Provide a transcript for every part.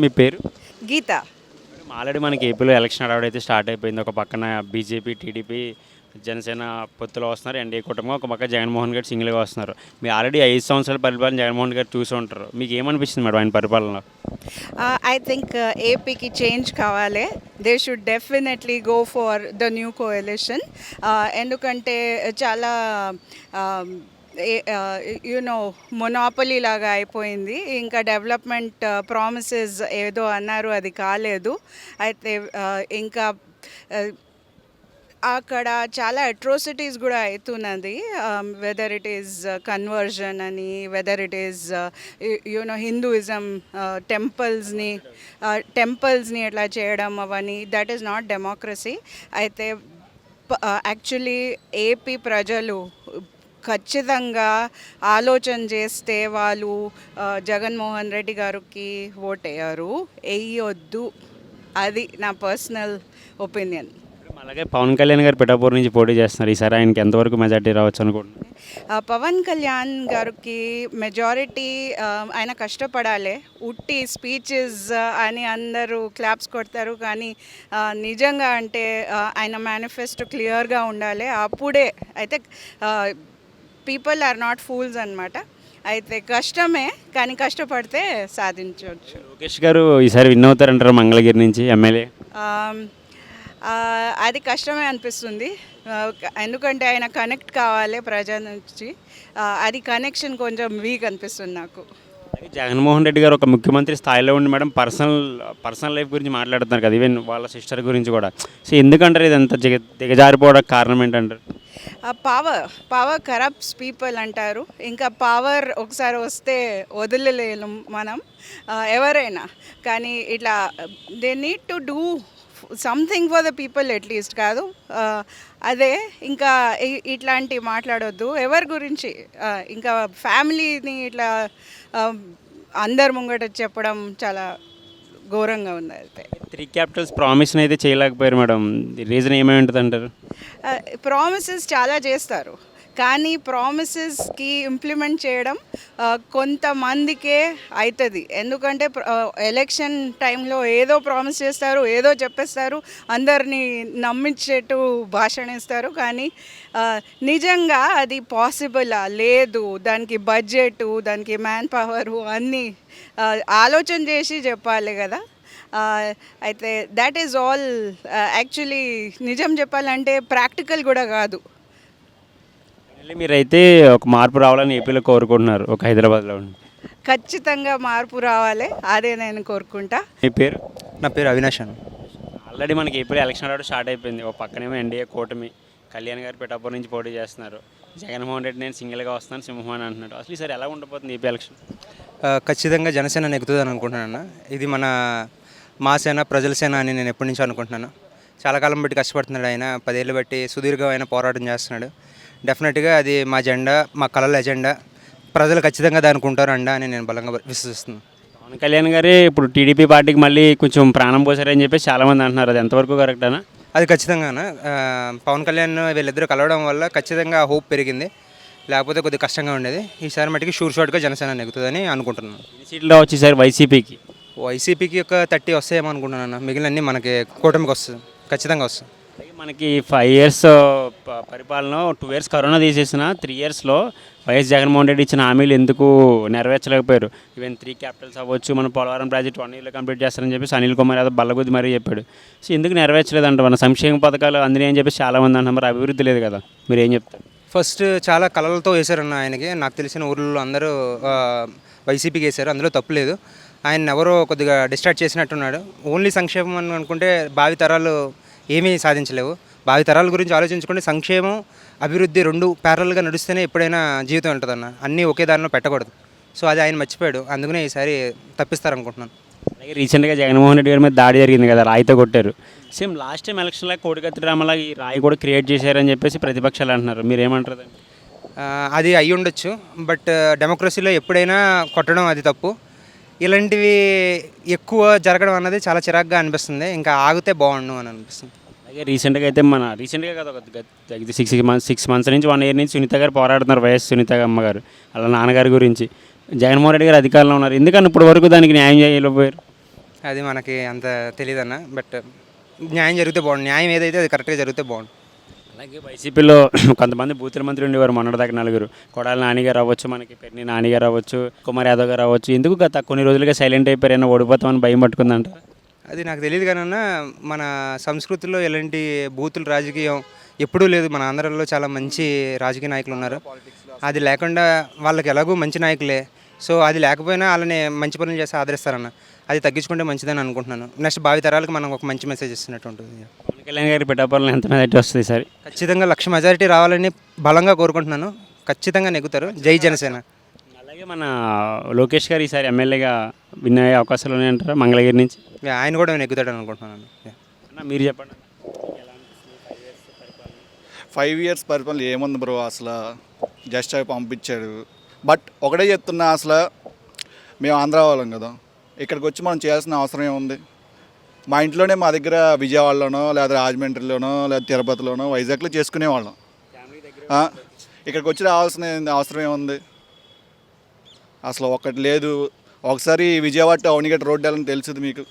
మీ పేరు? గీత. ఆల్రెడీ మనకి ఏపీలో ఎలక్షన్ హడావుడి స్టార్ట్ అయిపోయింది. ఒక పక్కన బీజేపీ, టీడీపీ, జనసేన పొత్తులో వస్తున్నారు. ఎన్డీఏ కూటమి. ఒక పక్క జగన్మోహన్ గారు సింగిల్గా వస్తున్నారు. మీరు ఆల్రెడీ 5 సంవత్సరాల పరిపాలన జగన్మోహన్ గారు చూసి ఉంటారు. మీకు ఏమనిపిస్తుంది మేడం ఆయన పరిపాలనలో? ఐ థింక్ ఏపీకి చేంజ్ కావాలి. They should definitely go for the new coalition. ఎందుకంటే చాలా యూనో మొనాపలీ లాగా అయిపోయింది. ఇంకా డెవలప్మెంట్ ప్రామిసెస్ ఏదో అన్నారు, అది కాలేదు. అయితే ఇంకా అక్కడ చాలా అట్రోసిటీస్ కూడా అవుతున్నది. వెదర్ ఇట్ ఈస్ కన్వర్జన్ అని, whether it is you know Hinduism టెంపుల్స్ని ఎట్లా చేయడం అవన్నీ, దట్ ఈస్ నాట్ డెమోక్రసీ. అయితే యాక్చువల్లీ ఏపీ ప్రజలు ఖచ్చితంగా ఆలోచన చేస్తే వాళ్ళు జగన్మోహన్ రెడ్డి గారికి ఓటేయరు, వేయొద్దు. అది నా పర్సనల్ ఒపీనియన్. అలాగే పవన్ కళ్యాణ్ గారు పిఠాపూర్ నుంచి పోటీ చేస్తున్నారు. ఈసారి ఆయనకి ఎంతవరకు మెజార్టీ రావచ్చు అనుకుంటున్నారు? పవన్ కళ్యాణ్ గారికి మెజారిటీ, ఆయన కష్టపడాలి. ఉట్టి స్పీచెస్ అని అందరూ క్లాప్స్ కొడతారు, కానీ నిజంగా అంటే ఆయన మేనిఫెస్టో క్లియర్గా ఉండాలి. అప్పుడే అయితే పీపుల్ ఆర్ నాట్ ఫూల్స్ అనమాట. అయితే కష్టమే, కానీ కష్టపడితే సాధించవచ్చు. లోకేష్ గారు ఈసారి విన్ అవుతారంటారు మంగళగిరి నుంచి ఎమ్మెల్యే? అది కష్టమే అనిపిస్తుంది. ఎందుకంటే ఆయన కనెక్ట్ కావాలి ప్రజల నుంచి. అది కనెక్షన్ కొంచెం వీక్ అనిపిస్తుంది నాకు. జగన్మోహన్ రెడ్డి గారు ఒక ముఖ్యమంత్రి స్థాయిలో ఉండి మేడం పర్సనల్ లైఫ్ గురించి మాట్లాడుతున్నారు కదా, ఈవెన్ వాళ్ళ సిస్టర్ గురించి కూడా. సో ఎందుకంటారు ఇదంతా దిగజారిపోవడానికి కారణం ఏంటంటారు? పవర్ కరప్ట్స్ పీపుల్ అంటారు. ఇంకా పవర్ ఒకసారి వస్తే వదిలేలేము మనం, ఎవరైనా. కానీ ఇట్లా they need to do something for the people at least. కాదు అదే ఇంకా ఇట్లాంటివి మాట్లాడొద్దు ఎవరి గురించి. ఇంకా ఫ్యామిలీని ఇట్లా అందరు ముంగట చెప్పడం చాలా ఘోరంగా ఉంది. అయితే 3 క్యాపిటల్స్ ప్రామిస్ని అయితే చేయలేకపోయారు మేడం. రీజన్ ఏమై ఉంటుంది అంటారు? ప్రామిసెస్ చాలా చేస్తారు, కానీ ప్రామిసెస్కి ఇంప్లిమెంట్ చేయడం కొంతమందికే అవుతుంది. ఎందుకంటే ఎలక్షన్ టైంలో ఏదో ప్రామిస్ చేస్తారు, ఏదో చెప్పేస్తారు, అందరినీ నమ్మించేట్టు భాషణ ఇస్తారు, కానీ నిజంగా అది పాసిబులా లేదు. దానికి బడ్జెట్, దానికి మ్యాన్ పవరు అన్నీ ఆలోచన చేసి చెప్పాలి కదా. అయితే దాట్ ఈజ్ ఆల్. యాక్చువల్లీ నిజం చెప్పాలంటే ప్రాక్టికల్ కూడా కాదు. మీరైతే ఒక మార్పు రావాలని ఏపీలో కోరుకుంటున్నారు, ఒక హైదరాబాద్లో ఉండి. ఖచ్చితంగా మార్పు రావాలి, అదే నేను కోరుకుంటా. మీ పేరు? నా పేరు అవినాష్ అని. ఆల్రెడీ మనకి ఏపీలో ఎలక్షన్ ఆడడం స్టార్ట్ అయిపోయింది. ఒక పక్కనేమో ఎన్డీఏ కూటమి, కళ్యాణ్ గారు పిఠాపూర్ నుంచి పోటీ చేస్తున్నారు. జగన్మోహన్ రెడ్డి నేను సింగిల్గా వస్తాను సింహం అని అంటున్నాడు. అసలు ఈసారి ఎలా ఉండబోతుంది ఏపీ ఎలక్షన్? ఖచ్చితంగా జనసేన నెగ్గుతుందని అనుకుంటున్నాను. ఇది మా సేన, ప్రజల సేన అని నేను ఎప్పటి నుంచో అనుకుంటున్నాను. చాలా కాలం బట్టి కష్టపడుతున్నాడు ఆయన, 10 ఏళ్ళు బట్టి సుదీర్ఘమైన పోరాటం చేస్తున్నాడు. డెఫినెట్గా అది మా జెండా, మా కళల ఎజెండా. ప్రజలు ఖచ్చితంగా దానికి ఉంటారు అండా అని నేను బలంగా విశ్వసిస్తున్నాను. పవన్ కళ్యాణ్ గారే ఇప్పుడు టీడీపీ పార్టీకి మళ్ళీ కొంచెం ప్రాణం పోసారని చెప్పి చాలామంది అంటున్నారు. అది ఎంతవరకు కరెక్టేనా? అది ఖచ్చితంగా పవన్ కళ్యాణ్ వీళ్ళిద్దరూ కలవడం వల్ల ఖచ్చితంగా హోప్ పెరిగింది. లేకపోతే కొద్దిగా కష్టంగా ఉండేది. ఈసారి మటుకి షార్ట్గా జనసేన నెగ్గుతుందని అనుకుంటున్నాను. ఎన్ని సీట్లు వచ్చి సార్ వైసీపీకి ఒక 30 వస్తాయేమో అనుకుంటున్నాను. మిగిలినన్నీ మనకి కూటమికి వస్తుంది, ఖచ్చితంగా వస్తుంది. మనకి 5 ఇయర్స్ పరిపాలన, 2 ఇయర్స్ కరోనా తీసేసిన 3 ఇయర్స్లో వైఎస్ జగన్మోహన్ రెడ్డి ఇచ్చిన హామీలు ఎందుకు నెరవేర్చలేకపోయారు? ఈవెన్ 3 క్యాపిటల్స్ అవ్వచ్చు, మన పోలవరం ప్రాజెక్ట్ 1 ఇయర్లో కంప్లీట్ చేస్తారని చెప్పేసి అనిల్ కుమార్ యాదవ్ బల్లగుద్ది మరీ చెప్పాడు. సో ఎందుకు నెరవేర్చలేదంట? మన సంక్షేమ పథకాలు అందినాయి అని చెప్పేసి చాలామంది అంటున్నారు. మరి అభివృద్ధి లేదు కదా, మీరు ఏం చెప్తారు? ఫస్ట్ చాలా కళలతో వేశారన్న ఆయనకి. నాకు తెలిసిన ఊళ్ళో అందరూ వైసీపీకి వేశారు, అందులో తప్పులేదు. ఆయన ఎవరో కొద్దిగా డిస్ట్రాక్ట్ చేసినట్టున్నాడు. ఓన్లీ సంక్షేమం అని అనుకుంటే భావితరాలు ఏమీ సాధించలేవు. భావితరాల గురించి ఆలోచించుకుంటే సంక్షేమం, అభివృద్ధి 2 ప్యారల్గా నడుస్తేనే ఎప్పుడైనా జీవితం ఉంటుందన్న. అన్నీ ఒకే దారిలో పెట్టకూడదు. సో అది ఆయన మర్చిపోయాడు. అందుకనే ఈసారి తప్పిస్తారనుకుంటున్నాను. అలాగే రీసెంట్గా జగన్మోహన్ రెడ్డి గారి మీద దాడి జరిగింది కదా, రాయితో కొట్టారు. సేమ్ లాస్ట్ టైం ఎలక్షన్లో కోడికత్తి డ్రామాలా ఈ రాయి కూడా క్రియేట్ చేశారని చెప్పేసి ప్రతిపక్షాలు అంటున్నారు. మీరు ఏమంటారు? అది అయ్యి ఉండొచ్చు, బట్ డెమోక్రసీలో ఎప్పుడైనా కొట్టడం అది తప్పు. ఇలాంటివి ఎక్కువ జరగడం అన్నది చాలా చిరాగ్గా అనిపిస్తుంది. ఇంకా ఆగితే బాగుండు అని అనిపిస్తుంది. అలాగే రీసెంట్గా కాదు, ఒక 6 మంత్స్ నుంచి 1 ఇయర్ నుంచి సునీత గారు పోరాడుతున్నారు, వైఎస్ సునీత అమ్మగారు వాళ్ళ నాన్నగారి గురించి. జగన్మోహన్ రెడ్డి గారు అధికారంలో ఉన్నారు, ఎందుకని ఇప్పటి వరకు దానికి న్యాయం చేయలేకపోయారు? అది మనకి అంత తెలియదన్న, బట్ న్యాయం జరిగితే బాగుండు. న్యాయం ఏదైతే అది కరెక్ట్గా జరిగితే బాగుండు. అలాగే వైసీపీలో కొంతమంది బూతుల మంత్రి ఉండేవారు మొన్నటిదాకా నలుగురు. కొడాలి నానిగారు అవ్వచ్చు, మనకి పెన్ని నానిగారు అవ్వచ్చు, కుమార్ యాదవ్ గారు అవ్వచ్చు. ఎందుకు గత కొన్ని రోజులుగా సైలెంట్ అయిపోయారు, ఏమైనా ఓడిపోతామని భయం పట్టుకుందంట. అది నాకు తెలియదు కానన్నా, మన సంస్కృతిలో ఎలాంటి బూతులు రాజకీయం ఎప్పుడూ లేదు. మన ఆంధ్రాలో చాలా మంచి రాజకీయ నాయకులు ఉన్నారు. అది లేకుండా వాళ్ళకి ఎలాగో మంచి నాయకులే, సో అది లేకపోయినా వాళ్ళని మంచి పనులు చేసి ఆదరిస్తారన్న. అది తగ్గించుకుంటే మంచిదని అనుకుంటున్నాను. నెక్స్ట్ భావి తరాలకు మనం ఒక మంచి మెసేజ్ ఇస్తున్నట్టు ఉంటుంది. పవన్ కళ్యాణ్ గారి పిఠాపురంలో ఎంత మెజారిటీ వస్తుంది ఈసారి? ఖచ్చితంగా 1,00,000 మెజారిటీ రావాలని బలంగా కోరుకుంటున్నాను. ఖచ్చితంగా నెగ్గుతారు. జై జనసేన. అలాగే మన లోకేష్ గారు ఈసారి ఎమ్మెల్యేగా విన్ అయ్యే అవకాశాలు ఉన్నాయంటారా మంగళగిరి నుంచి? ఆయన కూడా నెగ్గుతాడని అనుకుంటున్నాను. అన్న మీరు చెప్పండి. 5 ఇయర్స్ పరిపాలన ఏముంది బ్రో, అసలు జస్ట్ అవి పంపించాడు. బట్ ఒకటే చెప్తున్నా, అసలు మేము ఆంధ్ర వాళ్ళం కదా, ఇక్కడికి వచ్చి మనం చేయాల్సిన అవసరం ఏముంది? మా ఇంట్లోనే, మా దగ్గర విజయవాడలోనో లేదా రాజమండ్రిలోనో లేదా తిరుపతిలోనో వైజాగ్లో చేసుకునేవాళ్ళం. ఇక్కడికి వచ్చి రావాల్సిన అవసరం ఏముంది? అసలు ఒక్కటి లేదు. ఒకసారి విజయవాడ టు అవనిగడ్డ రోడ్డు వెళ్ళండి, తెలుసుది మీకు.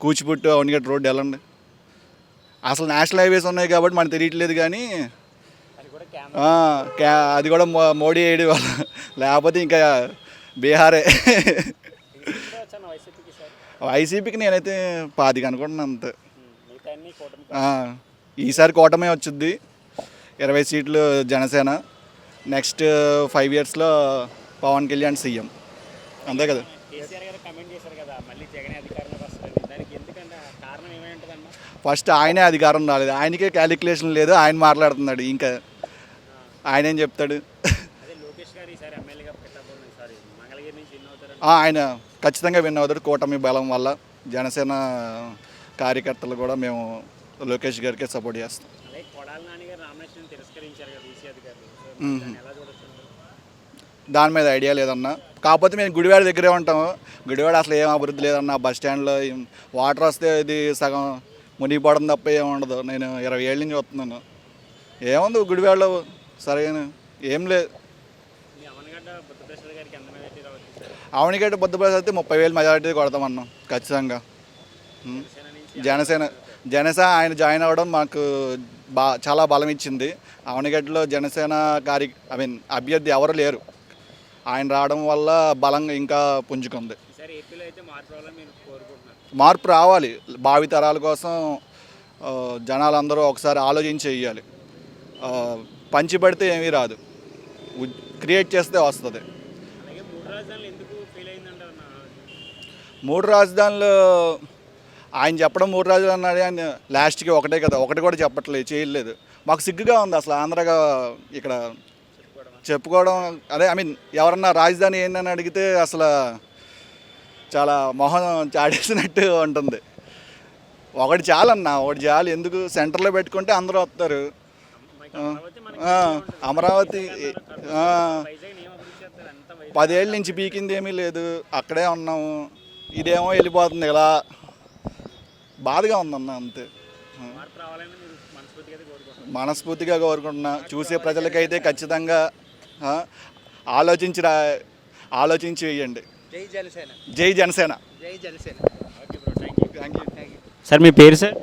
కూచిపూడి టు అవనిగడ్డ రోడ్డు వెళ్ళండి. అసలు నేషనల్ హైవేస్ ఉన్నాయి కాబట్టి మనకు తెలియట్లేదు, కానీ అది కూడా మోడీ వేయడం వల్ల, లేకపోతే ఇంకా బీహారే. వైసీపీకి నేనైతే 10 అనుకుంటున్నాను అంతే. ఈసారి కూటమే వచ్చింది. 20 సీట్లు జనసేన. నెక్స్ట్ 5 ఇయర్స్లో పవన్ కళ్యాణ్ సీఎం, అంతే కదా. ఫస్ట్ ఆయనే అధికారం రాలేదు, ఆయనకే క్యాలిక్యులేషన్ లేదు, ఆయన మాట్లాడుతున్నాడు. ఇంకా ఆయన ఏం చెప్తాడు? ఆయన ఖచ్చితంగా విన్ అవుతాడు. కూటమి బలం వల్ల జనసేన కార్యకర్తలు కూడా మేము లోకేష్ గారికి సపోర్ట్ చేస్తాం. దాని మీద ఐడియా లేదన్నా. కాకపోతే మేము గుడివాడ దగ్గరే ఉంటాము. గుడివాడ అసలు ఏం అభివృద్ధి లేదన్న. బస్ స్టాండ్లో వాటర్ వస్తే ఇది సగం మునిగిపోవడం తప్ప ఏముండదు. నేను 20 ఏళ్ళ నుంచి వస్తున్నాను. ఏముంది గుడివాడలో సరైన ఏం లేదు. అవనిగడ్డ బుద్ధప్రసాద్ అయితే 30,000 మెజారిటీ కొడతామన్నాం ఖచ్చితంగా. జనసేన ఆయన జాయిన్ అవ్వడం మాకు చాలా బలం ఇచ్చింది. అవనిగడ్డలో జనసేన అభ్యర్థి ఎవరు లేరు. ఆయన రావడం వల్ల బలంగా ఇంకా పుంజుకుంది. మార్పు రావాలి. భావి తరాల కోసం జనాలందరూ ఒకసారి ఆలోచించి చెయ్యాలి. పంచి పెడితే ఏమీ రాదు, క్రియేట్ చేస్తే వస్తుంది. 3 రాజధానులు ఆయన చెప్పడం 3 రాజధానులు అన్నాడు, ఆయన లాస్ట్కి ఒకటే కదా, ఒకటి కూడా చెప్పట్లేదు, చేయలేదు. మాకు సిగ్గుగా ఉంది అసలు ఆంధ్రగా ఇక్కడ చెప్పుకోవడం. అదే ఎవరన్నా రాజధాని ఏంటని అడిగితే అసలు చాలా మొహం చాడేసినట్టు ఉంటుంది. ఒకటి చాలన్నా, ఒకటి చాలు. ఎందుకు సెంటర్లో పెట్టుకుంటే అందరూ వస్తారు. అమరావతి 10 ఏళ్ళ నుంచి పీకింది ఏమీ లేదు, అక్కడే ఉన్నాము. ఇదేమో వెళ్ళిపోతుంది ఇలా, బాధగా ఉందన్న అంతే. మనస్ఫూర్తిగా కోరుకుంటున్నా. చూసే ప్రజలకైతే ఖచ్చితంగా ఆలోచించి వేయండి. జై జనసేన. సార్ మీ పేరు సార్?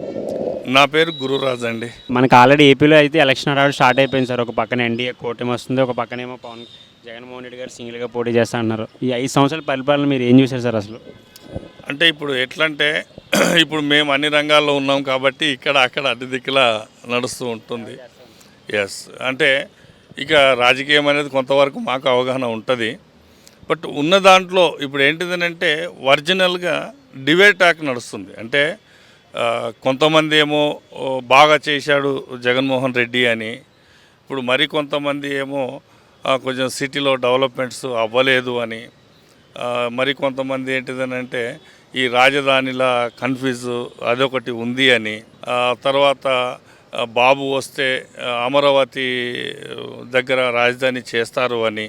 నా పేరు గురురాజ్ అండి. మనకు ఆల్రెడీ ఏపీలో అయితే ఎలక్షన్ హడావుడి స్టార్ట్ అయిపోయింది సార్. ఒక పక్కన ఎన్డీఏ కూటమి వస్తుంది, ఒక పక్కనేమో జగన్మోహన్ రెడ్డి గారు సింగిల్గా పోటీ చేస్తా అన్నారు. ఈ 5 సంవత్సరాల పరిపాలన మీరు ఏం చూసారు సార్ అసలు? అంటే ఇప్పుడు ఎట్లంటే, ఇప్పుడు మేము అన్ని రంగాల్లో ఉన్నాం కాబట్టి ఇక్కడ అక్కడ అన్ని దిక్కులా నడుస్తూ ఉంటుంది. ఎస్, అంటే ఇక రాజకీయం అనేది కొంతవరకు మాకు అవగాహన ఉంటుంది. బట్ ఉన్న దాంట్లో ఇప్పుడు ఏంటిదనంటే ఒరిజినల్గా డిబేట్ టాక్ నడుస్తుంది. అంటే కొంతమంది ఏమో బాగా చేశాడు జగన్మోహన్ రెడ్డి అని, ఇప్పుడు మరి కొంతమంది ఏమో కొంచెం సిటీలో డెవలప్మెంట్స్ అవ్వలేదు అని, మరి కొంతమంది ఏంటిదనంటే ఈ రాజధానిల కన్ఫ్యూజ్ అదొకటి ఉంది అని, తర్వాత బాబు వస్తే అమరావతి దగ్గర రాజధాని చేస్తారు అని,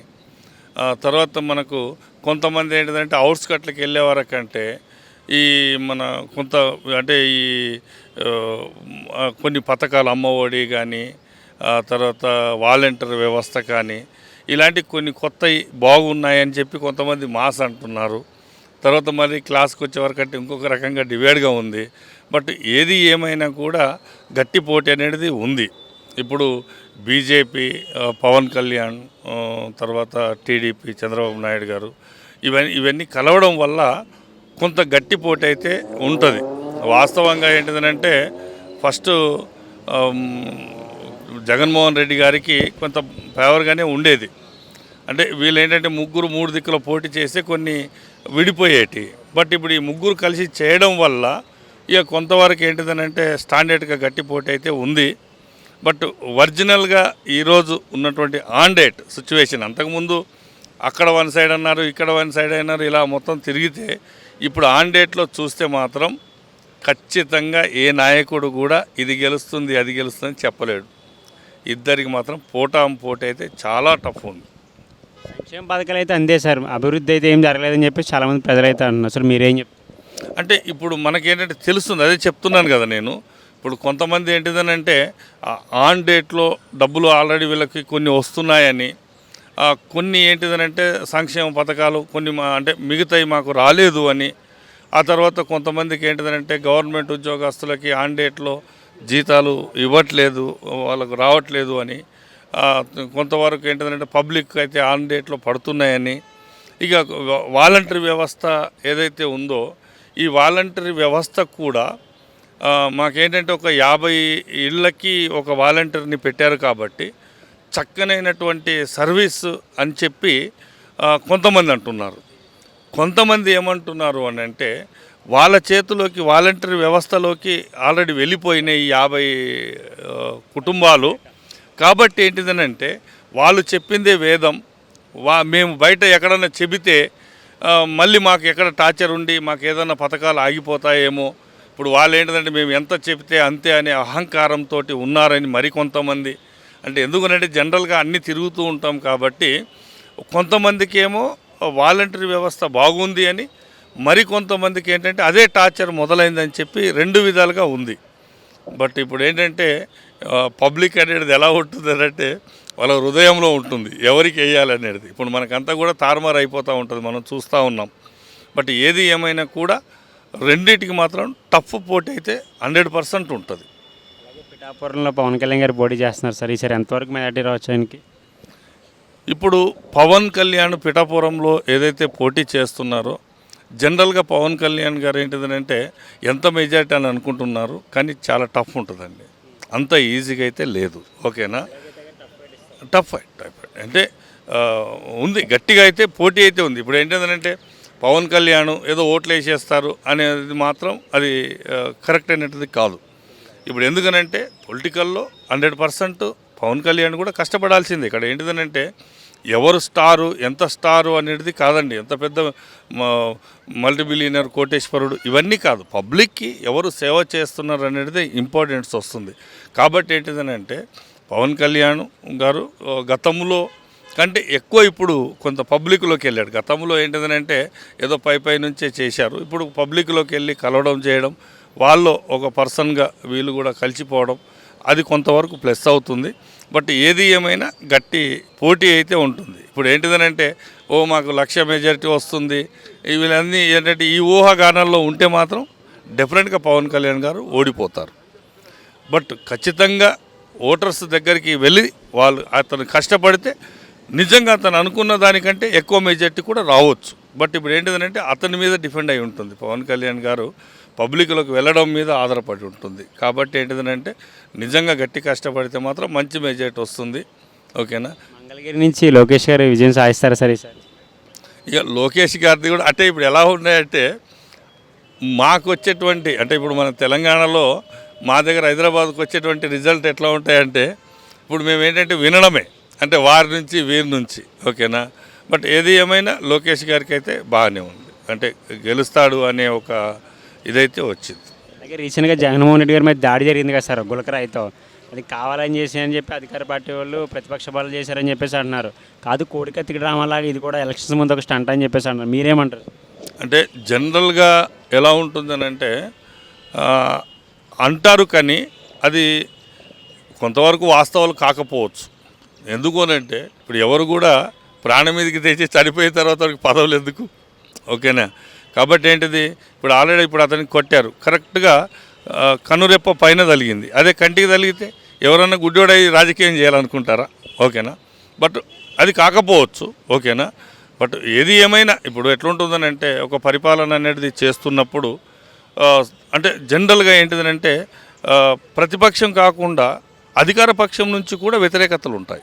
తర్వాత మనకు కొంతమంది ఏంటిదంటే అవుట్స్కట్లకి వెళ్ళే వరకంటే ఈ మన కొంత అంటే ఈ కొన్ని పథకాలు అమ్మఒడి కానీ, తర్వాత వాలంటీర్ వ్యవస్థ కానీ, ఇలాంటి కొన్ని కొత్తవి బాగున్నాయని చెప్పి కొంతమంది మాస్ అంటున్నారు. తర్వాత మరి క్లాస్కి వచ్చే వరకు అంటే ఇంకొక రకంగా డివైడ్గా ఉంది. బట్ ఏది ఏమైనా కూడా గట్టి పోటీ అనేది ఉంది. ఇప్పుడు బీజేపీ, పవన్ కళ్యాణ్, తర్వాత టీడీపీ, చంద్రబాబు నాయుడు గారు ఇవన్నీ కలవడం వల్ల కొంత గట్టి పోటీ అయితే ఉంటుంది. వాస్తవంగా ఏంటిదనంటే ఫస్ట్ జగన్మోహన్ రెడ్డి గారికి కొంత ఫేవర్గానే ఉండేది. అంటే వీళ్ళు ఏంటంటే ముగ్గురు 3 దిక్కుల పోటీ చేస్తే కొన్ని విడిపోయేటి. బట్ ఇప్పుడు ఈ ముగ్గురు కలిసి చేయడం వల్ల ఇక కొంతవరకు ఏంటిదనంటే స్టాండర్డ్గా గట్టి పోటీ అయితే ఉంది. బట్ ఒరిజినల్గా ఈరోజు ఉన్నటువంటి ఆన్ డేట్ సిచ్యువేషన్, అంతకుముందు అక్కడ వన్ సైడ్ అన్నారు, ఇక్కడ వన్ సైడ్ అన్నారు, ఇలా మొత్తం తిరిగితే ఇప్పుడు ఆన్ డేట్లో చూస్తే మాత్రం ఖచ్చితంగా ఏ నాయకుడు కూడా ఇది గెలుస్తుంది అది గెలుస్తుంది చెప్పలేడు. ఇద్దరికి మాత్రం పోటీ అయితే చాలా టఫ్ ఉంది. సంక్షేమ పథకాలు అయితే అందే సార్, అభివృద్ధి అయితే ఏం జరగలేదని చెప్పి చాలామంది ప్రజలు అయితే అంటున్నారు. అసలు మీరేం చెప్తారు? అంటే ఇప్పుడు మనకేంటంటే తెలుస్తుంది, అదే చెప్తున్నాను కదా నేను. ఇప్పుడు కొంతమంది ఏంటిదనంటే ఆన్ డేట్లో డబ్బులు ఆల్రెడీ వీళ్ళకి కొన్ని వస్తున్నాయని, కొన్ని ఏంటిదనంటే సంక్షేమ పథకాలు కొన్ని అంటే మిగతాయి మాకు రాలేదు అని, ఆ తర్వాత కొంతమందికి ఏంటిదనంటే గవర్నమెంట్ ఉద్యోగస్తులకి ఆన్ డేట్లో జీతాలు ఇవ్వట్లేదు, వాళ్ళకు రావట్లేదు అని, కొంతవరకు ఏంటిదంటే పబ్లిక్ అయితే ఆన్ డేట్లో పడుతున్నాయని. ఇక వాలంటరీ వ్యవస్థ ఏదైతే ఉందో ఈ వాలంటరీ వ్యవస్థ కూడా మాకేంటంటే ఒక 50 ఇళ్ళకి ఒక వాలంటీర్ని పెట్టారు కాబట్టి చక్కనైనటువంటి సర్వీస్ అని చెప్పి కొంతమంది అంటున్నారు. కొంతమంది ఏమంటున్నారు అని అంటే వాళ్ళ చేతిలోకి వాలంటరీ వ్యవస్థలోకి ఆల్రెడీ వెళ్ళిపోయినాయి 50 కుటుంబాలు. కాబట్టి ఏంటిదనంటే వాళ్ళు చెప్పిందే వేదం, మేము బయట ఎక్కడన్నా చెబితే మళ్ళీ మాకు ఎక్కడ టార్చర్ ఉండి మాకు ఏదైనా పథకాలు ఆగిపోతాయేమో, ఇప్పుడు వాళ్ళు ఏంటిదంటే మేము ఎంత చెబితే అంతే అనే అహంకారంతో ఉన్నారని మరికొంతమంది. అంటే ఎందుకనంటే జనరల్గా అన్నీ తిరుగుతూ ఉంటాం కాబట్టి కొంతమందికి ఏమో వాలంటరీ వ్యవస్థ బాగుంది అని, మరికొంతమందికి ఏంటంటే అదే టార్చర్ మొదలైందని చెప్పి 2 విధాలుగా ఉంది. బట్ ఇప్పుడు ఏంటంటే పబ్లిక్ అనేది ఎలా ఉంటుంది అంటే వాళ్ళ హృదయంలో ఉంటుంది ఎవరికి వేయాలనేది. ఇప్పుడు మనకంతా కూడా తారుమారు అయిపోతూ ఉంటుంది, మనం చూస్తూ ఉన్నాం. బట్ ఏది ఏమైనా కూడా రెండింటికి మాత్రం టఫ్ పోటీ అయితే 100% ఉంటుంది. పిఠాపురంలో పవన్ కళ్యాణ్ గారు పోటీ చేస్తున్నారు సార్, ఈసారి ఎంతవరకు మెజార్టీ రావచ్చు ఆయనకి? ఇప్పుడు పవన్ కళ్యాణ్ పిఠాపురంలో ఏదైతే పోటీ చేస్తున్నారో జనరల్గా పవన్ కళ్యాణ్ గారు ఏంటిదంటే ఎంత మెజార్టీ అని అనుకుంటున్నారు, కానీ చాలా టఫ్ ఉంటుందండి, అంత ఈజీగా అయితే లేదు. ఓకేనా, టఫ్ ఫైట్ అంటే ఉంది, గట్టిగా అయితే పోటీ అయితే ఉంది. ఇప్పుడు ఏంటిదంటే పవన్ కళ్యాణ్ ఏదో ఓట్లు వేసేస్తారు అనేది మాత్రం అది కరెక్ట్ అయినది కాదు. ఇప్పుడు ఎందుకనంటే పొలిటికల్లో 100% పవన్ కళ్యాణ్ కూడా కష్టపడాల్సిందే. ఇక్కడ ఏంటిదనంటే ఎవరు స్టారు ఎంత స్టారు అనేది కాదండి, ఎంత పెద్ద మల్టీబిలియనర్ కోటేశ్వరుడు ఇవన్నీ కాదు, పబ్లిక్కి ఎవరు సేవ చేస్తున్నారు అనేది ఇంపార్టెన్స్ వస్తుంది. కాబట్టి ఏంటిదనంటే పవన్ కళ్యాణ్ గారు గతంలో కంటే ఎక్కువ ఇప్పుడు కొంత పబ్లిక్లోకి వెళ్ళాడు. గతంలో ఏంటిదనంటే ఏదో పై నుంచే చేశారు, ఇప్పుడు పబ్లిక్లోకి వెళ్ళి కలవడం చేయడం, వాళ్ళు ఒక పర్సన్గా వీళ్ళు కూడా కలిసిపోవడం, అది కొంతవరకు ప్లస్ అవుతుంది. బట్ ఏది ఏమైనా గట్టి పోటీ అయితే ఉంటుంది. ఇప్పుడు ఏంటిదనంటే మాకు 1,00,000 మెజారిటీ వస్తుంది, వీళ్ళన్నీ ఏంటంటే ఈ ఊహాగానాల్లో ఉంటే మాత్రం డెఫినెట్గా పవన్ కళ్యాణ్ గారు ఓడిపోతారు. బట్ ఖచ్చితంగా ఓటర్స్ దగ్గరికి వెళ్ళి వాళ్ళు అతను కష్టపడితే నిజంగా అతను అనుకున్న దానికంటే ఎక్కువ మెజార్టీ కూడా రావచ్చు. బట్ ఇప్పుడు ఏంటిదంటే అతని మీద డిపెండ్ అయి ఉంటుంది, పవన్ కళ్యాణ్ గారు పబ్లిక్లోకి వెళ్ళడం మీద ఆధారపడి ఉంటుంది. కాబట్టి ఏంటిదంటే నిజంగా గట్టి కష్టపడితే మాత్రం మంచి మెజార్టీ వస్తుంది. ఓకేనా, మంగళగిరి నుంచి లోకేష్ గారు విజయం సాధిస్తారా సరే సార్? ఇక లోకేష్ గారిది కూడా అంటే ఇప్పుడు ఎలా ఉన్నాయంటే మాకు వచ్చేటువంటి అంటే ఇప్పుడు మన తెలంగాణలో మా దగ్గర హైదరాబాద్కు వచ్చేటువంటి రిజల్ట్ ఎట్లా ఉంటాయంటే ఇప్పుడు మేము ఏంటంటే వినడమే, అంటే వారి నుంచి వీరి నుంచి. ఓకేనా, బట్ ఏది ఏమైనా లోకేష్ గారికి అయితే బాగానే ఉంది, అంటే గెలుస్తాడు అనే ఒక ఇదైతే వచ్చింది. అలాగే రీసెంట్గా జగన్మోహన్ రెడ్డి గారి మీద దాడి జరిగింది కదా సార్ గులకరాయితో, అది కావాలని చేసి అని చెప్పి అధికార పార్టీ వాళ్ళు ప్రతిపక్ష పాలు చేశారని చెప్పేసి అంటున్నారు. కాదు కోడికత్తి డ్రామాలాగా ఇది కూడా ఎలక్షన్స్ ముందు ఒక స్టంట్ అని చెప్పేసి అంటున్నారు, మీరేమంటారు? అంటే జనరల్గా ఎలా ఉంటుందని అంటే అంటారు, కానీ అది కొంతవరకు వాస్తవాలు కాకపోవచ్చు. ఎందుకు అనంటే ఇప్పుడు ఎవరు కూడా ప్రాణం మీదకి తెచ్చి చనిపోయిన తర్వాత పదవులు ఎందుకు? ఓకేనా, కాబట్టి ఏంటిది ఇప్పుడు ఆల్రెడీ ఇప్పుడు అతనికి కొట్టారు కరెక్ట్గా కనురెప్ప పైన తగిలింది, అదే కంటికి తగిలితే ఎవరన్నా గుడ్డోడై రాజకీయం చేయాలనుకుంటారా? ఓకేనా, బట్ అది కాకపోవచ్చు. ఓకేనా, బట్ ఏది ఏమైనా ఇప్పుడు ఎట్లుంటుందని అంటే ఒక పరిపాలన అనేది చేస్తున్నప్పుడు అంటే జనరల్గా ఏంటిదనంటే ప్రతిపక్షం కాకుండా అధికార పక్షం నుంచి కూడా వ్యతిరేకతలు ఉంటాయి.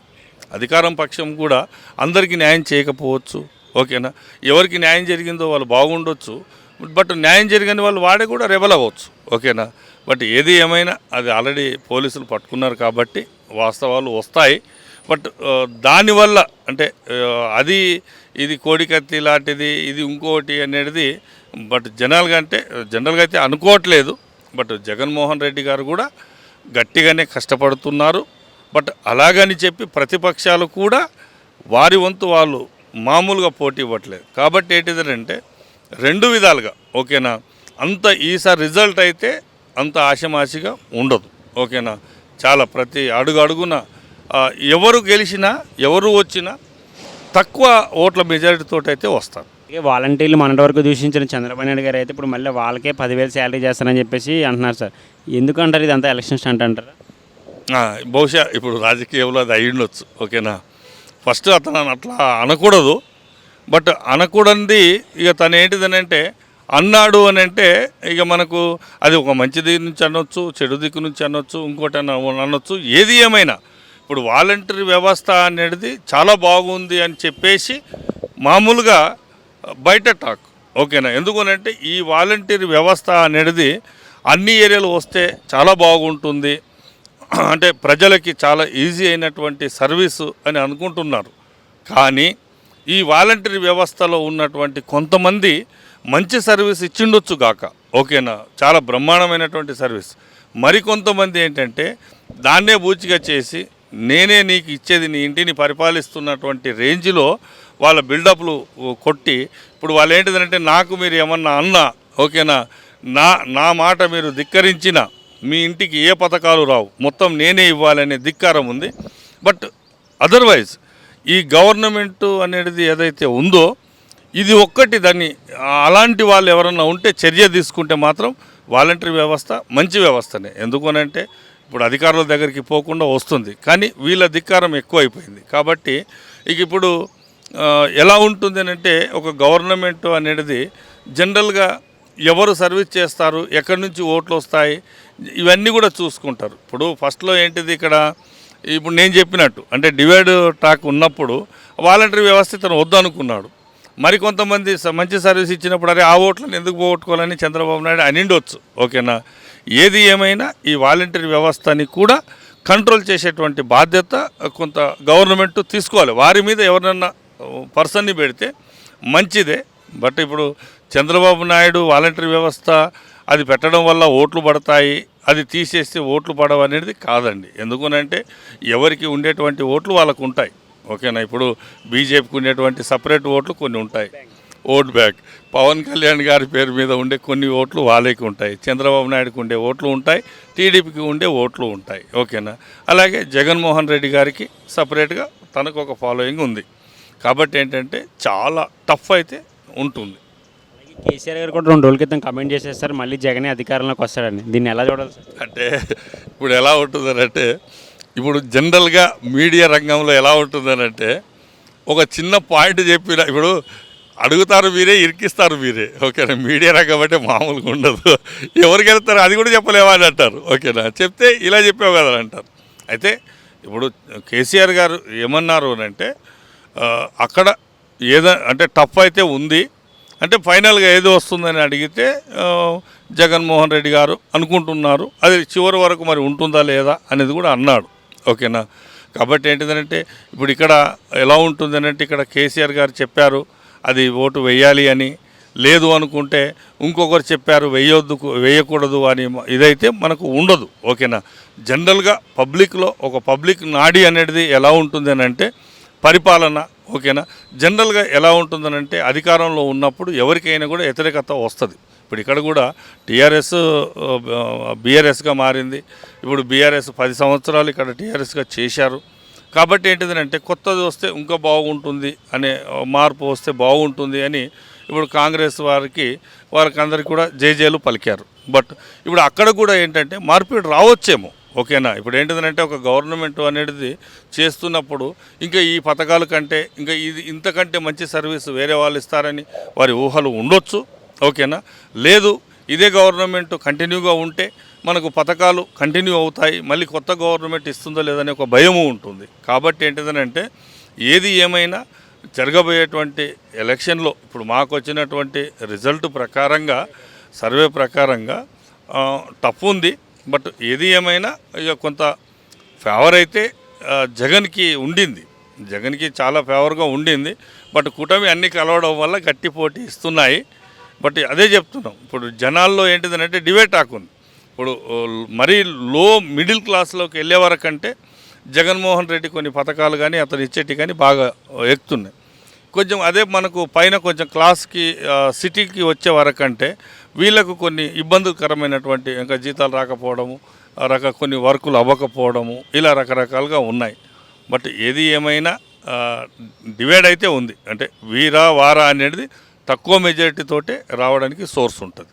అధికారం పక్షం కూడా అందరికీ న్యాయం చేయకపోవచ్చు. ఓకేనా, ఎవరికి న్యాయం జరిగిందో వాళ్ళు బాగుండొచ్చు, బట్ న్యాయం జరిగని వాళ్ళు వాడే కూడా రెబల్ అవ్వచ్చు. ఓకేనా, బట్ ఏది ఏమైనా అది ఆల్రెడీ పోలీసులు పట్టుకున్నారు కాబట్టి వాస్తవాలు వస్తాయి. బట్ దానివల్ల అంటే అది ఇది కోడికత్తి లాంటిది ఇది ఇంకోటి అనేది బట్ జనరల్గా అయితే అనుకోవట్లేదు. బట్ జగన్మోహన్ రెడ్డి గారు కూడా గట్టిగానే కష్టపడుతున్నారు. బట్ అలాగని చెప్పి ప్రతిపక్షాలు కూడా వారి వంతు వాళ్ళు మామూలుగా పోటీ ఇవ్వట్లేదు. కాబట్టి ఏంటిదంటే రెండు విధాలుగా ఓకేనా, అంత ఈసారి రిజల్ట్ అయితే అంత ఆషమాషిగా ఉండదు. ఓకేనా, చాలా ప్రతి అడుగున ఎవరు గెలిచినా ఎవరు వచ్చినా తక్కువ ఓట్ల మెజారిటీతో అయితే వస్తారు. వాలంటీర్లు మొన్నటి వరకు దూషించిన చంద్రబాబు నాయుడు గారు అయితే ఇప్పుడు మళ్ళీ వాళ్ళకే 10,000 శాలరీ చేస్తారని చెప్పేసి అంటున్నారు సార్. ఎందుకంటారు ఇదంతా ఎలక్షన్ స్టంట్ అంటారా? బహుశా ఇప్పుడు రాజకీయంలో అది అయ్యుండొచ్చు. ఓకేనా, ఫస్ట్ అతను అట్లా అనకూడదు, బట్ అనకూడనిది ఇక తను ఏంటిదనంటే అన్నాడు అని అంటే ఇక మనకు అది ఒక మంచి దిక్కు నుంచి అనొచ్చు, చెడు దిక్కు నుంచి అనొచ్చు, ఇంకోటి అనొచ్చు. ఏది ఏమైనా ఇప్పుడు వాలంటరీ వ్యవస్థ అనేది చాలా బాగుంది అని చెప్పేసి మామూలుగా బయట టాక్. ఓకేనా, ఎందుకనంటే ఈ వాలంటీర్ వ్యవస్థ అనేది అన్ని ఏరియాలు వస్తే చాలా బాగుంటుంది, అంటే ప్రజలకి చాలా ఈజీ అయినటువంటి సర్వీసు అని అనుకుంటున్నారు. కానీ ఈ వాలంటరీ వ్యవస్థలో ఉన్నటువంటి కొంతమంది మంచి సర్వీస్ ఇచ్చిండొచ్చు గాక. ఓకేనా, చాలా బ్రహ్మాండమైనటువంటి సర్వీస్. మరికొంతమంది ఏంటంటే దాన్నే బూచిగా చేసి నేనే నీకు ఇచ్చేది నీ ఇంటిని పరిపాలిస్తున్నటువంటి రేంజ్లో వాళ్ళ బిల్డప్లు కొట్టి ఇప్పుడు వాళ్ళు ఏంటిదంటే నాకు మీరు ఏమన్నా అన్నా ఓకేనా, నా మాట మీరు ధిక్కరించిన మీ ఇంటికి ఏ పథకాలు రావు, మొత్తం నేనే ఇవ్వాలనే ధిక్కారం ఉంది. బట్ అదర్వైజ్ ఈ గవర్నమెంట్ అనేది ఏదైతే ఉందో ఇది ఒక్కటి దాన్ని అలాంటి వాళ్ళు ఎవరన్నా ఉంటే చర్య తీసుకుంటే మాత్రం వాలంటరీ వ్యవస్థ మంచి వ్యవస్థనే. ఎందుకనంటే ఇప్పుడు అధికారుల దగ్గరికి పోకుండా వస్తుంది, కానీ వీళ్ళ ధిక్కారం ఎక్కువ అయిపోయింది. కాబట్టి ఇక ఇప్పుడు ఎలా ఉంటుంది అంటే ఒక గవర్నమెంట్ అనేది జనరల్గా ఎవరు సర్వీస్ చేస్తారు, ఎక్కడి నుంచి ఓట్లు వస్తాయి, ఇవన్నీ కూడా చూసుకుంటారు. ఇప్పుడు ఫస్ట్లో ఏంటిది ఇక్కడ ఇప్పుడు నేను చెప్పినట్టు అంటే డివైడ్ ట్రాక్ ఉన్నప్పుడు వాలంటరీ వ్యవస్థ తను వద్దనుకున్నాడు. మరికొంతమంది మంచి సర్వీస్ ఇచ్చినప్పుడు అరే ఆ ఓట్లను ఎందుకు పోగొట్టుకోవాలని చంద్రబాబు నాయుడు అనిండొచ్చు. ఓకేనా, ఏది ఏమైనా ఈ వాలంటరీ వ్యవస్థని కూడా కంట్రోల్ చేసేటువంటి బాధ్యత కొంత గవర్నమెంట్ తీసుకోవాలి. వారి మీద ఎవరన్నా పర్సన్ని పెడితే మంచిదే. బట్ ఇప్పుడు చంద్రబాబు నాయుడు వాలంటరీ వ్యవస్థ అది పెట్టడం వల్ల ఓట్లు పడతాయి, అది తీసేస్తే ఓట్లు పడవు అనేది కాదండి. ఎందుకనంటే ఎవరికి ఉండేటువంటి ఓట్లు వాళ్ళకు ఉంటాయి. ఓకేనా, ఇప్పుడు బీజేపీకి ఉండేటువంటి సపరేట్ ఓట్లు కొన్ని ఉంటాయి, ఓట్ బ్యాక్. పవన్ కళ్యాణ్ గారి పేరు మీద ఉండే కొన్ని ఓట్లు వాళ్ళకి ఉంటాయి, చంద్రబాబు నాయుడుకి ఉండే ఓట్లు ఉంటాయి, టీడీపీకి ఉండే ఓట్లు ఉంటాయి. ఓకేనా, అలాగే జగన్మోహన్ రెడ్డి గారికి సపరేట్గా తనకు ఒక ఫాలోయింగ్ ఉంది. కాబట్టి ఏంటంటే చాలా టఫ్ అయితే ఉంటుంది. కేసీఆర్ గారు కూడా 2 రోజుల క్రితం కమెంట్ చేసేస్తారు మళ్ళీ జగనే అధికారంలోకి వస్తాడని. దీన్ని ఎలా చూడాలి సార్? అంటే ఇప్పుడు ఎలా ఉంటుందనంటే ఇప్పుడు జనరల్గా మీడియా రంగంలో ఎలా ఉంటుందనంటే ఒక చిన్న పాయింట్ చెప్పిన ఇప్పుడు అడుగుతారు మీరే, ఇరికిస్తారు మీరే. ఓకేనా, మీడియా రంగం అంటే మామూలుగా ఉండదు. ఎవరికి వెళ్తారు అది కూడా చెప్పలేవా అని అంటారు. ఓకేనా, చెప్తే ఇలా చెప్పావు కదా అంటారు. అయితే ఇప్పుడు కేసీఆర్ గారు ఏమన్నారు అని అంటే అక్కడ అంటే టఫ్ అయితే ఉంది అంటే ఫైనల్గా ఏది వస్తుందని అడిగితే జగన్మోహన్ రెడ్డి గారు అనుకుంటున్నారు, అది చివరి వరకు మరి ఉంటుందా లేదా అనేది కూడా అన్నాడు. ఓకేనా, కాబట్టి ఏంటిదంటే ఇప్పుడు ఇక్కడ ఎలా ఉంటుందనంటే ఇక్కడ కేసీఆర్ గారు చెప్పారు అది ఓటు వేయాలి అని, లేదు అనుకుంటే ఇంకొకరు చెప్పారు వేయకూడదు అని, ఇదైతే మనకు ఉండదు. ఓకేనా, జనరల్గా పబ్లిక్లో ఒక పబ్లిక్ నాడి అనేది ఎలా ఉంటుంది అని అంటే పరిపాలన. ఓకేనా, జనరల్గా ఎలా ఉంటుందనంటే అధికారంలో ఉన్నప్పుడు ఎవరికైనా కూడా వ్యతిరేకత వస్తుంది. ఇప్పుడు ఇక్కడ కూడా టీఆర్ఎస్ బీఆర్ఎస్గా మారింది. ఇప్పుడు బీఆర్ఎస్ 10 సంవత్సరాలు ఇక్కడ టీఆర్ఎస్గా చేశారు. కాబట్టి ఏంటిదంటే కొత్తది వస్తే ఇంకా బాగుంటుంది అనే మార్పు వస్తే బాగుంటుంది అని ఇప్పుడు కాంగ్రెస్ వారికి అందరికీ కూడా జేజేలు పలికారు. బట్ ఇప్పుడు అక్కడ కూడా ఏంటంటే మార్పిడి రావచ్చేమో. ఓకేనా, ఇప్పుడు ఏంటిదంటే ఒక గవర్నమెంట్ అనేది చేస్తున్నప్పుడు ఇంకా ఈ పథకాల కంటే ఇంకా ఇది ఇంతకంటే మంచి సర్వీస్ వేరే వాళ్ళు ఇస్తారని వారి ఊహలు ఉండొచ్చు. ఓకేనా, లేదు ఇదే గవర్నమెంట్ కంటిన్యూగా ఉంటే మనకు పథకాలు కంటిన్యూ అవుతాయి, మళ్ళీ కొత్త గవర్నమెంట్ ఇస్తుందో లేదనే ఒక భయము ఉంటుంది. కాబట్టి ఏంటిదనంటే ఏది ఏమైనా జరగబోయేటువంటి ఎలక్షన్లో ఇప్పుడు మాకు వచ్చినటువంటి రిజల్ట్ ప్రకారంగా, సర్వే ప్రకారంగా టఫ్ ఉంది. బట్ ఏది ఏమైనా ఇక కొంత ఫేవర్ అయితే జగన్కి ఉండింది, జగన్కి చాలా ఫేవర్గా ఉండింది. బట్ కూటమి అన్ని కలవడం వల్ల గట్టి పోటీ ఇస్తున్నాయి. బట్ అదే చెప్తున్నాం, ఇప్పుడు జనాల్లో ఏంటిదనంటే డిబేట్ ఆకుంది. ఇప్పుడు మరీ లో మిడిల్ క్లాస్లోకి వెళ్ళే వరకంటే జగన్మోహన్ రెడ్డి కొన్ని పథకాలు కానీ అతను ఇచ్చేటి కానీ బాగా ఎక్కుతున్నాయి. కొంచెం అదే మనకు పైన కొంచెం క్లాస్కి సిటీకి వచ్చే వరకంటే వీళ్ళకు కొన్ని ఇబ్బందికరమైనటువంటి ఇంకా జీతాలు రాకపోవడము, కొన్ని వర్కులు అవ్వకపోవడము, ఇలా రకరకాలుగా ఉన్నాయి. బట్ ఏది ఏమైనా డివైడ్ అయితే ఉంది. అంటే వీరా వారా అనేది తక్కువ మెజారిటీతోటే రావడానికి సోర్స్ ఉంటుంది.